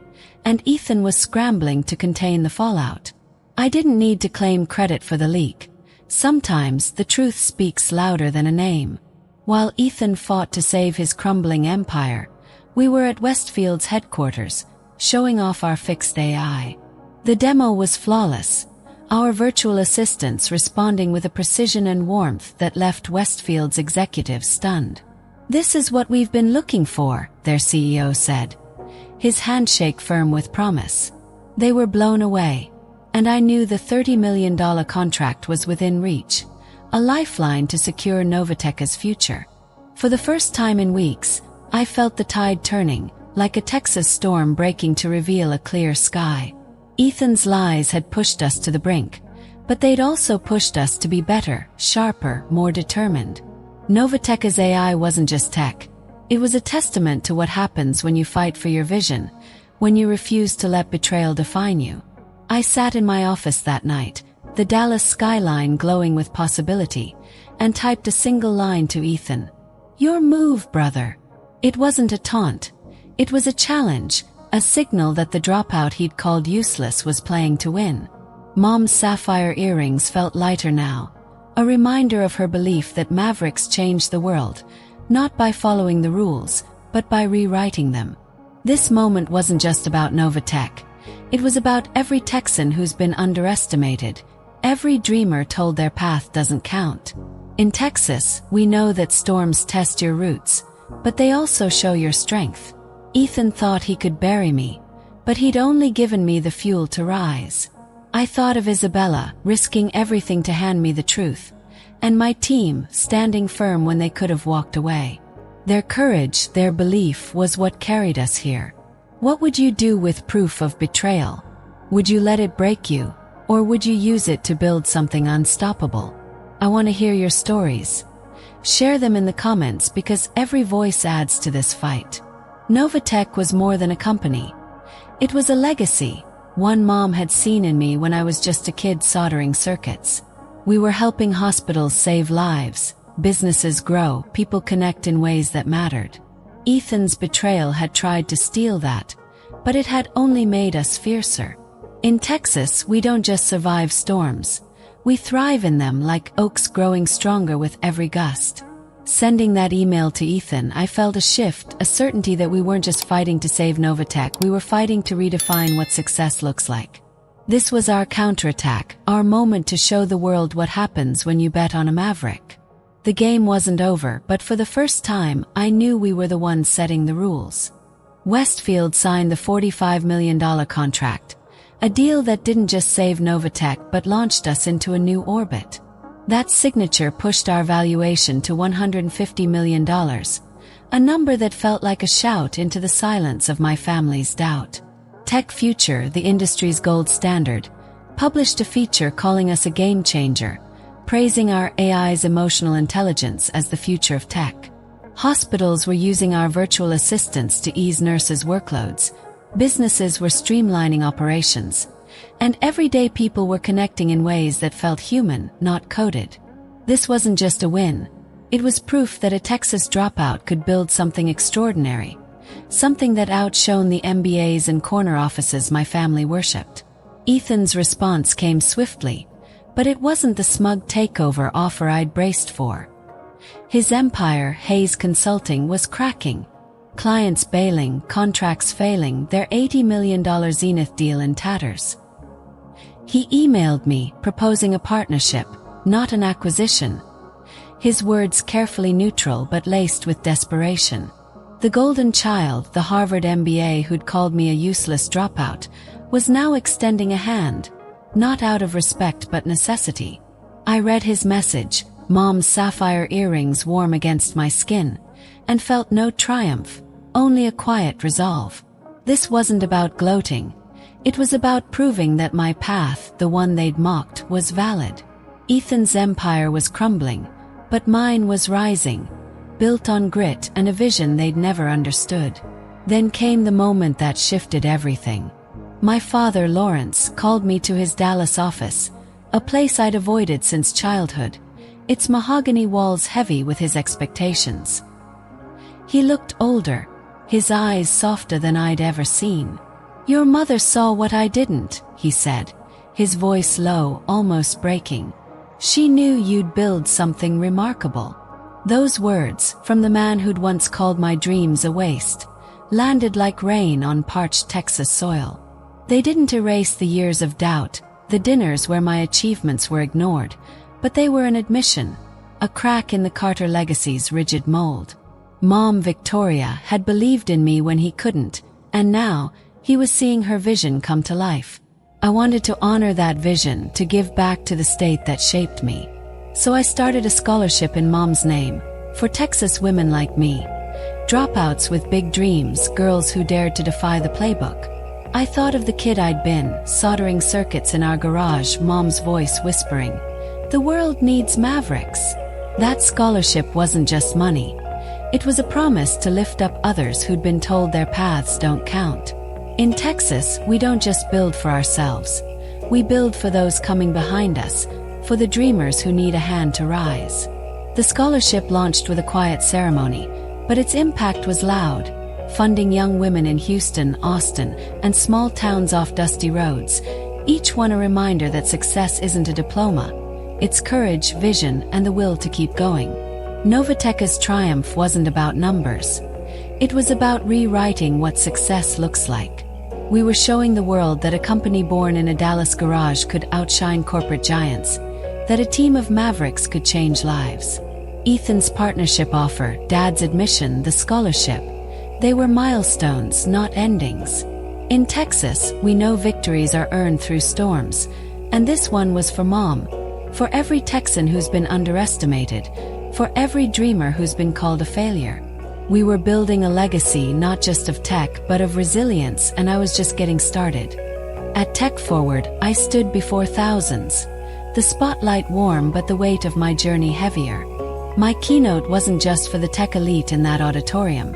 and Ethan was scrambling to contain the fallout. I didn't need to claim credit for the leak. Sometimes the truth speaks louder than a name. While Ethan fought to save his crumbling empire, we were at Westfield's headquarters, showing off our fixed AI. The demo was flawless, our virtual assistants responding with a precision and warmth that left Westfield's executives stunned. "This is what we've been looking for," their CEO said, his handshake firm with promise. They were blown away, and I knew the $30 million contract was within reach, a lifeline to secure Novatech's future. For the first time in weeks, I felt the tide turning, like a Texas storm breaking to reveal a clear sky. Ethan's lies had pushed us to the brink, but they'd also pushed us to be better, sharper, more determined. Novatech's AI wasn't just tech. It was a testament to what happens when you fight for your vision, when you refuse to let betrayal define you. I sat in my office that night, the Dallas skyline glowing with possibility, and typed a single line to Ethan. "Your move, brother." It wasn't a taunt. It was a challenge, a signal that the dropout he'd called useless was playing to win. Mom's sapphire earrings felt lighter now, a reminder of her belief that mavericks change the world, not by following the rules, but by rewriting them. This moment wasn't just about Novatech. It was about every Texan who's been underestimated, every dreamer told their path doesn't count. In Texas, we know that storms test your roots, but they also show your strength. Ethan thought he could bury me, but he'd only given me the fuel to rise. I thought of Isabella, risking everything to hand me the truth, and my team, standing firm when they could have walked away. Their courage, their belief was what carried us here. What would you do with proof of betrayal? Would you let it break you, or would you use it to build something unstoppable? I want to hear your stories. Share them in the comments because every voice adds to this fight. Novatech was more than a company. It was a legacy, one Mom had seen in me when I was just a kid soldering circuits. We were helping hospitals save lives, businesses grow, people connect in ways that mattered. Ethan's betrayal had tried to steal that, but it had only made us fiercer. In Texas, we don't just survive storms. We thrive in them like oaks growing stronger with every gust. Sending that email to Ethan, I felt a shift, a certainty that we weren't just fighting to save Novatech, we were fighting to redefine what success looks like. This was our counterattack, our moment to show the world what happens when you bet on a maverick. The game wasn't over, but for the first time, I knew we were the ones setting the rules. Westfield signed the $45 million contract, a deal that didn't just save Novatech but launched us into a new orbit. That signature pushed our valuation to $150 million, a number that felt like a shout into the silence of my family's doubt. Tech Future, the industry's gold standard, published a feature calling us a game changer, praising our AI's emotional intelligence as the future of tech. Hospitals were using our virtual assistants to ease nurses' workloads, businesses were streamlining operations, and everyday people were connecting in ways that felt human, not coded. This wasn't just a win. It was proof that a Texas dropout could build something extraordinary, something that outshone the MBAs and corner offices my family worshipped. Ethan's response came swiftly, but it wasn't the smug takeover offer I'd braced for. His empire, Hayes Consulting, was cracking. Clients bailing, contracts failing, their $80 million Zenith deal in tatters. He emailed me, proposing a partnership, not an acquisition. His words carefully neutral but laced with desperation. The golden child, the Harvard MBA who'd called me a useless dropout, was now extending a hand, not out of respect but necessity. I read his message, Mom's sapphire earrings warm against my skin, and felt no triumph, only a quiet resolve. This wasn't about gloating. It was about proving that my path, the one they'd mocked, was valid. Ethan's empire was crumbling, but mine was rising, built on grit and a vision they'd never understood. Then came the moment that shifted everything. My father, Lawrence, called me to his Dallas office, a place I'd avoided since childhood, its mahogany walls heavy with his expectations. He looked older, his eyes softer than I'd ever seen. "Your mother saw what I didn't," he said, his voice low, almost breaking. "She knew you'd build something remarkable." Those words, from the man who'd once called my dreams a waste, landed like rain on parched Texas soil. They didn't erase the years of doubt, the dinners where my achievements were ignored, but they were an admission, a crack in the Carter legacy's rigid mold. Mom Victoria had believed in me when he couldn't, and now, he was seeing her vision come to life. I wanted to honor that vision, to give back to the state that shaped me. So I started a scholarship in Mom's name, for Texas women like me. Dropouts with big dreams, girls who dared to defy the playbook. I thought of the kid I'd been, soldering circuits in our garage, Mom's voice whispering, "The world needs mavericks." That scholarship wasn't just money. It was a promise to lift up others who'd been told their paths don't count. In Texas, we don't just build for ourselves. We build for those coming behind us, for the dreamers who need a hand to rise. The scholarship launched with a quiet ceremony, but its impact was loud, funding young women in Houston, Austin, and small towns off dusty roads, each one a reminder that success isn't a diploma. It's courage, vision, and the will to keep going. Novatech's triumph wasn't about numbers. It was about rewriting what success looks like. We were showing the world that a company born in a Dallas garage could outshine corporate giants, that a team of mavericks could change lives. Ethan's partnership offer, Dad's admission, the scholarship, they were milestones, not endings. In Texas, we know victories are earned through storms, and this one was for Mom, for every Texan who's been underestimated, for every dreamer who's been called a failure. We were building a legacy not just of tech but of resilience, and I was just getting started. At Tech Forward, I stood before thousands, the spotlight warm but the weight of my journey heavier. My keynote wasn't just for the tech elite in that auditorium.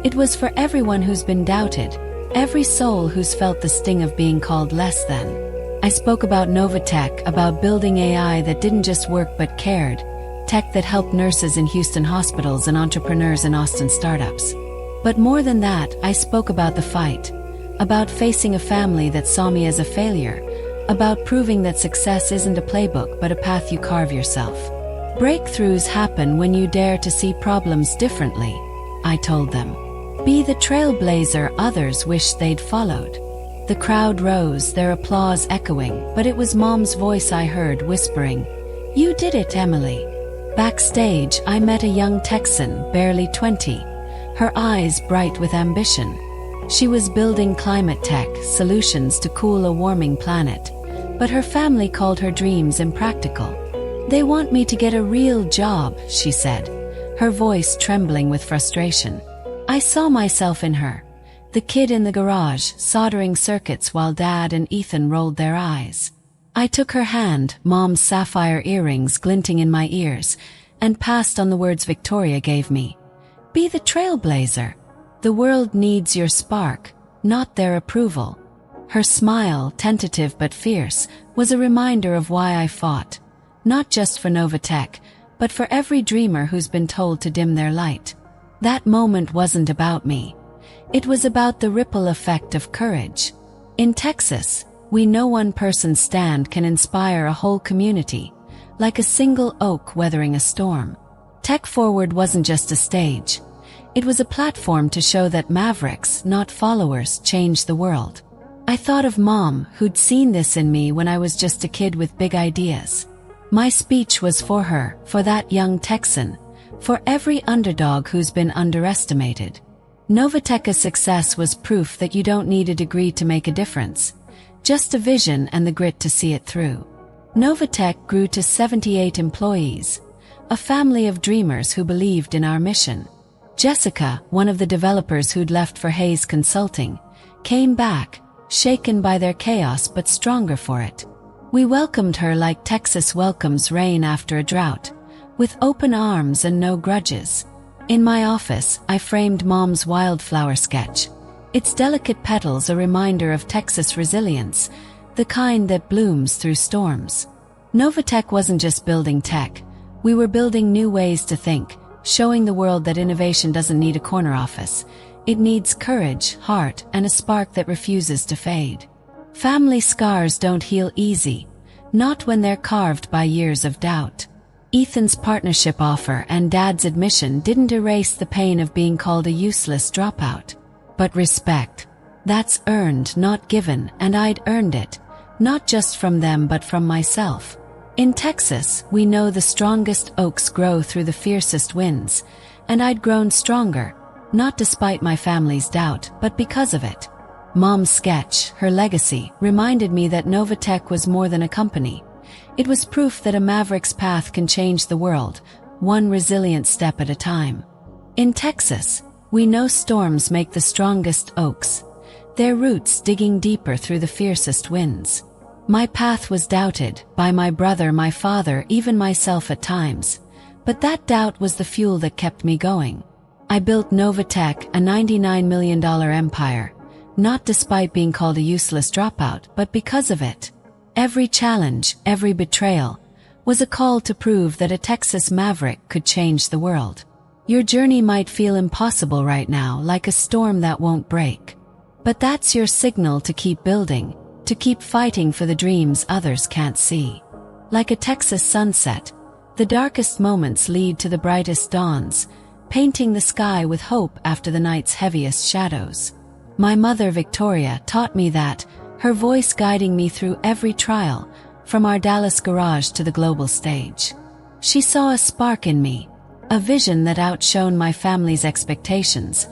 It was for everyone who's been doubted, every soul who's felt the sting of being called less than. I spoke about Novatech, about building AI that didn't just work but cared, tech that helped nurses in Houston hospitals and entrepreneurs in Austin startups. But more than that, I spoke about the fight, about facing a family that saw me as a failure, about proving that success isn't a playbook but a path you carve yourself. Breakthroughs happen when you dare to see problems differently, I told them. Be the trailblazer others wish they'd followed. The crowd rose, their applause echoing, but it was Mom's voice I heard whispering, "You did it, Emily." Backstage, I met a young Texan, barely 20, her eyes bright with ambition. She was building climate tech solutions to cool a warming planet, but her family called her dreams impractical. "They want me to get a real job," she said, her voice trembling with frustration. I saw myself in her, the kid in the garage soldering circuits while Dad and Ethan rolled their eyes. I took her hand, Mom's sapphire earrings glinting in my ears, and passed on the words Victoria gave me. Be the trailblazer. The world needs your spark, not their approval. Her smile, tentative but fierce, was a reminder of why I fought, not just for Novatech, but for every dreamer who's been told to dim their light. That moment wasn't about me. It was about the ripple effect of courage. In Texas, we know one person's stand can inspire a whole community, like a single oak weathering a storm. Tech Forward wasn't just a stage. It was a platform to show that mavericks, not followers, change the world. I thought of Mom, who'd seen this in me when I was just a kid with big ideas. My speech was for her, for that young Texan, for every underdog who's been underestimated. Novatech's success was proof that you don't need a degree to make a difference, just a vision and the grit to see it through. Novatech grew to 78 employees, a family of dreamers who believed in our mission. Jessica, one of the developers who'd left for Hayes Consulting, came back, shaken by their chaos but stronger for it. We welcomed her like Texas welcomes rain after a drought, with open arms and no grudges. In my office, I framed Mom's wildflower sketch, its delicate petals a reminder of Texas resilience, the kind that blooms through storms. Novatech wasn't just building tech, we were building new ways to think, showing the world that innovation doesn't need a corner office. It needs courage, heart, and a spark that refuses to fade. Family scars don't heal easy, not when they're carved by years of doubt. Ethan's partnership offer and Dad's admission didn't erase the pain of being called a useless dropout. But respect. That's earned, not given, and I'd earned it, not just from them but from myself. In Texas, we know the strongest oaks grow through the fiercest winds, and I'd grown stronger, not despite my family's doubt, but because of it. Mom's sketch, her legacy, reminded me that Novatech was more than a company. It was proof that a maverick's path can change the world, one resilient step at a time. In Texas, we know storms make the strongest oaks, their roots digging deeper through the fiercest winds. My path was doubted, by my brother, my father, even myself at times. But that doubt was the fuel that kept me going. I built Novatech, a $99 million empire, not despite being called a useless dropout, but because of it. Every challenge, every betrayal, was a call to prove that a Texas maverick could change the world. Your journey might feel impossible right now, like a storm that won't break. But that's your signal to keep building, to keep fighting for the dreams others can't see. Like a Texas sunset, the darkest moments lead to the brightest dawns, painting the sky with hope after the night's heaviest shadows. My mother, Victoria, taught me that, her voice guiding me through every trial, from our Dallas garage to the global stage. She saw a spark in me, a vision that outshone my family's expectations,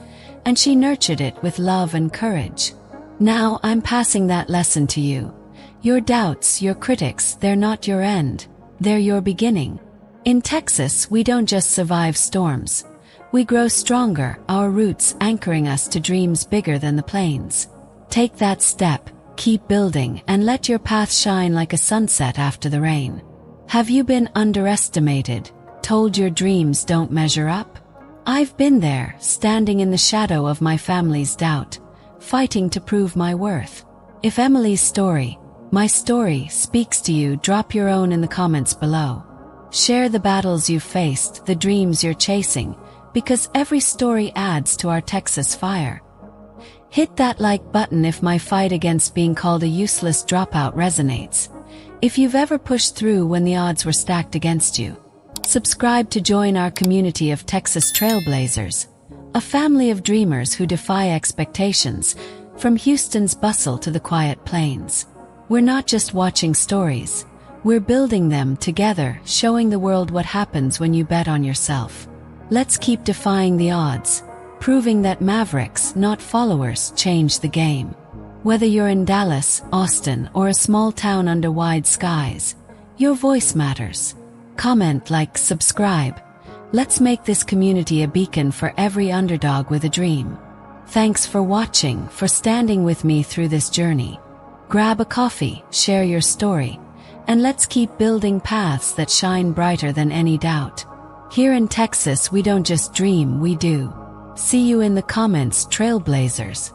and she nurtured it with love and courage. Now I'm passing that lesson to you. Your doubts, your critics, they're not your end, they're your beginning. In Texas, we don't just survive storms. We grow stronger, our roots anchoring us to dreams bigger than the plains. Take that step, keep building, and let your path shine like a sunset after the rain. Have you been underestimated, told your dreams don't measure up? I've been there, standing in the shadow of my family's doubt, fighting to prove my worth. If Emily's story, my story, speaks to you, drop your own in the comments below. Share the battles you've faced, the dreams you're chasing, because every story adds to our Texas fire. Hit that like button if my fight against being called a useless dropout resonates. If you've ever pushed through when the odds were stacked against you. Subscribe to join our community of Texas trailblazers, a family of dreamers who defy expectations, from Houston's bustle to the quiet plains. We're not just watching stories, we're building them together, showing the world what happens when you bet on yourself. Let's keep defying the odds, proving that mavericks, not followers, change the game. Whether you're in Dallas, Austin, or a small town under wide skies, your voice matters. Comment, like, subscribe. Let's make this community a beacon for every underdog with a dream. Thanks for watching, for standing with me through this journey. Grab a coffee, share your story, and let's keep building paths that shine brighter than any doubt. Here in Texas, we don't just dream, we do. See you in the comments, trailblazers.